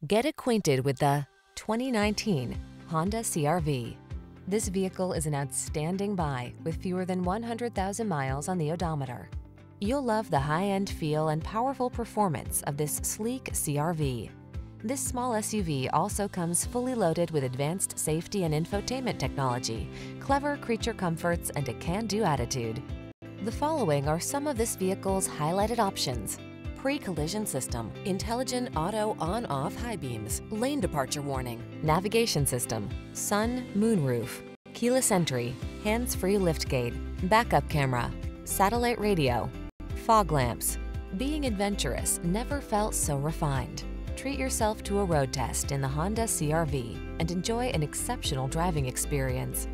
Get acquainted with the 2019 Honda CR-V. This vehicle is an outstanding buy with fewer than 100,000 miles on the odometer. You'll love the high-end feel and powerful performance of this sleek CR-V. This small SUV also comes fully loaded with advanced safety and infotainment technology, clever creature comforts, and a can-do attitude. The following are some of this vehicle's highlighted options: pre-collision system, intelligent auto on-off high beams, lane departure warning, navigation system, sun, moonroof, keyless entry, hands-free liftgate, backup camera, satellite radio, fog lamps. Being adventurous never felt so refined. Treat yourself to a road test in the Honda CR-V and enjoy an exceptional driving experience.